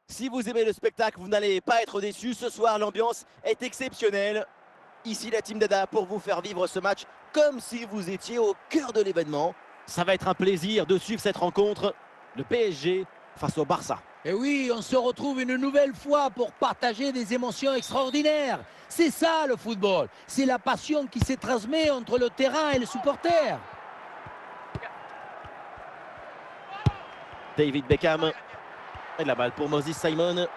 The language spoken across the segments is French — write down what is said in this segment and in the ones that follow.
Si vous aimez le spectacle, vous n'allez pas être déçus. Ce soir, l'ambiance est exceptionnelle. Ici, la team Dada pour vous faire vivre ce match comme si vous étiez au cœur de l'événement. Ça va être un plaisir de suivre cette rencontre. Le PSG face au Barça. Et oui, on se retrouve une nouvelle fois pour partager des émotions extraordinaires. C'est ça le football. C'est la passion qui se transmet entre le terrain et les supporters. David Beckham. Et la balle pour Moses Simon.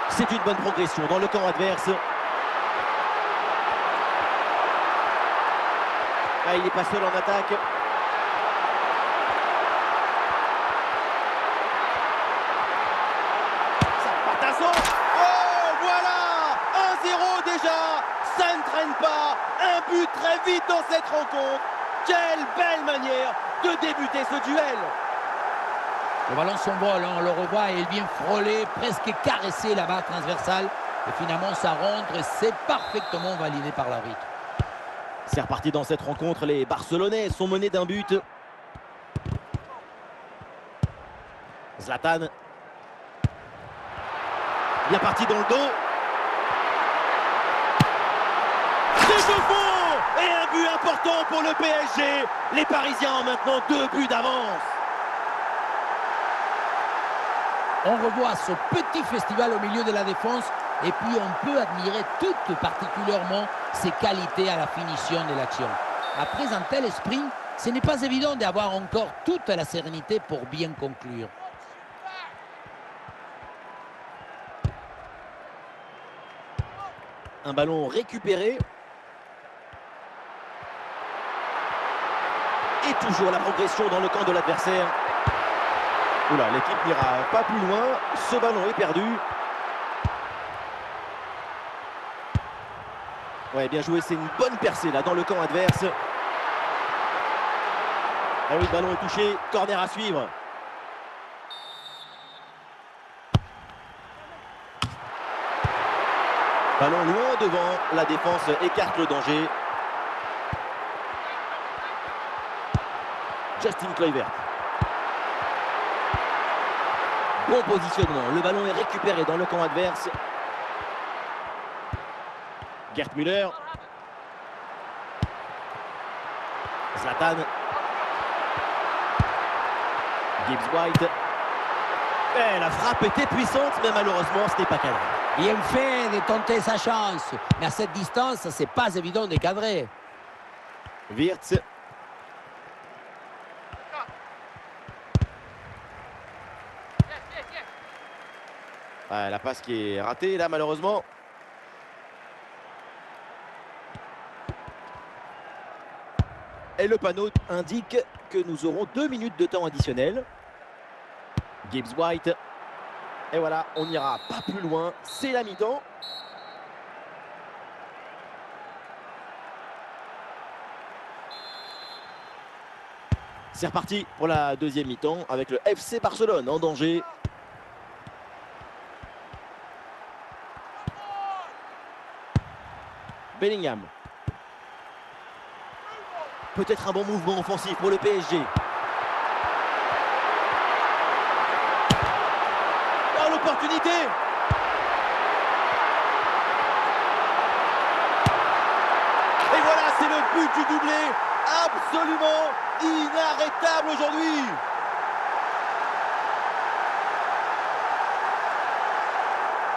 C'est une bonne progression dans le camp adverse. Ah, il n'est pas seul en attaque. Ça part à son. Oh, voilà 1-0 déjà. Ça ne traîne pas. Un but très vite dans cette rencontre. Quelle belle manière de débuter ce duel. Le ballon s'envole, on le revoit et il vient frôler, presque caresser la barre transversale. Et finalement, ça rentre et c'est parfaitement validé par l'arbitre. C'est reparti dans cette rencontre. Les Barcelonais sont menés d'un but. Zlatan. Bien parti dans le dos. C'est au fond. Et un but important pour le PSG. Les Parisiens ont maintenant 2 buts d'avance. On revoit ce petit festival au milieu de la défense et puis on peut admirer tout particulièrement ses qualités à la finition de l'action. Après un tel esprit, ce n'est pas évident d'avoir encore toute la sérénité pour bien conclure. Un ballon récupéré. Et toujours la progression dans le camp de l'adversaire. Oula, l'équipe n'ira pas plus loin. Ce ballon est perdu. Ouais, bien joué, c'est une bonne percée là dans le camp adverse. Ah oui, le ballon est touché. Corner à suivre. Ballon loin devant. La défense écarte le danger. Justin Kluivert. Bon positionnement, le ballon est récupéré dans le camp adverse. Gerd Müller. Zlatan. Gibbs White. Et la frappe était puissante, mais malheureusement, ce n'est pas cadré. Bien fait de tenter sa chance, mais à cette distance, c'est pas évident de cadrer. Wirtz. Ah, la passe qui est ratée là malheureusement. Et le panneau indique que nous aurons 2 minutes de temps additionnel. Gibbs White. Et voilà, on n'ira pas plus loin. C'est la mi-temps. C'est reparti pour la deuxième mi-temps avec le FC Barcelone en danger. Bellingham. Peut-être un bon mouvement offensif pour le PSG. Oh, l'opportunité! Et voilà, c'est le but du doublé. Absolument inarrêtable aujourd'hui.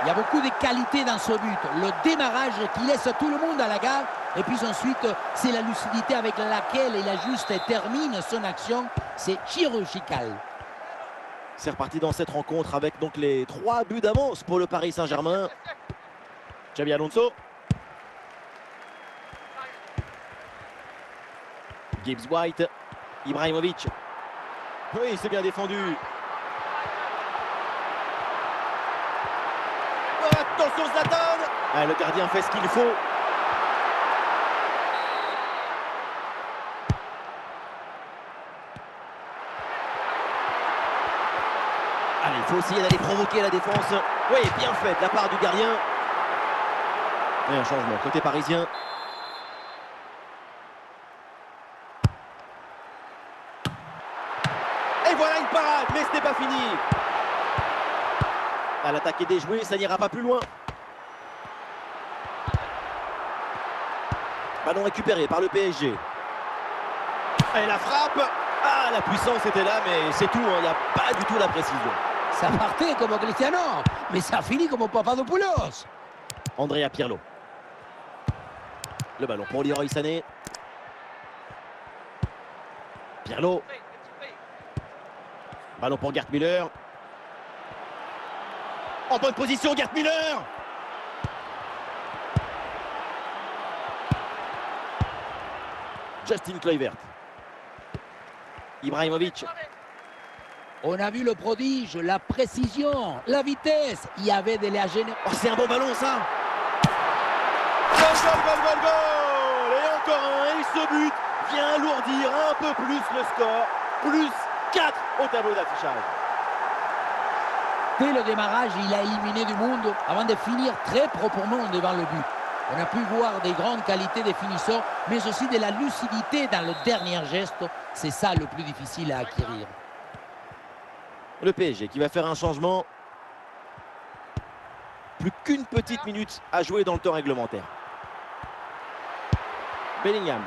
Il y a beaucoup de qualité dans ce but. Le démarrage qui laisse tout le monde à la gare. Et puis ensuite, c'est la lucidité avec laquelle il ajuste et termine son action. C'est chirurgical. C'est reparti dans cette rencontre avec donc les 3 buts d'avance pour le Paris Saint-Germain. Xabi Alonso. Gibbs White. Ibrahimovic. Oui, c'est bien défendu. Attention Zlatan. Ah, le gardien fait ce qu'il faut. Allez, il faut essayer d'aller provoquer la défense. Oui, bien fait de la part du gardien. Et un changement côté parisien. Et voilà une parade, mais ce n'est pas fini. À l'attaque est déjouée, ça n'ira pas plus loin. Ballon récupéré par le PSG. Et la frappe. Ah, la puissance était là, mais c'est tout, il n'y a pas du tout la précision. Ça partait comme Cristiano, mais ça finit comme Papadopoulos. Andrea Pirlo. Le ballon pour Leroy Sané. Pirlo. Ballon pour Gerd Müller. En bonne position, Gerd Müller. Justin Kluivert. Ibrahimovic. On a vu le prodige, la précision, la vitesse. Il y avait de la générosité. Oh, c'est un bon ballon, ça. Goal. Et encore un. Et ce but vient alourdir un peu plus le score. Plus 4 au tableau d'affichage. Dès le démarrage, il a éliminé du monde avant de finir très proprement devant le but. On a pu voir des grandes qualités des finisseurs, mais aussi de la lucidité dans le dernier geste. C'est ça le plus difficile à acquérir. Le PSG qui va faire un changement. Plus qu'une petite minute à jouer dans le temps réglementaire. Bellingham.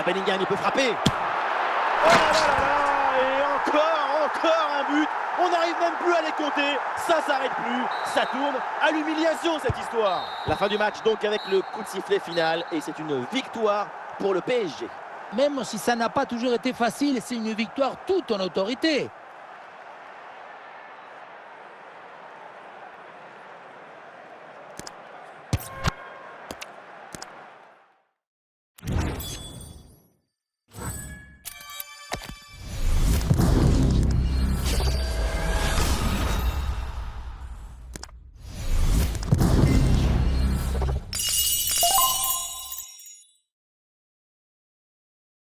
Bellingham, il peut frapper. Oh là là là, et encore un but. On n'arrive même plus à les compter. Ça s'arrête plus. Ça tourne à l'humiliation, cette histoire. La fin du match donc avec le coup de sifflet final. Et c'est une victoire pour le PSG. Même si ça n'a pas toujours été facile, c'est une victoire toute en autorité.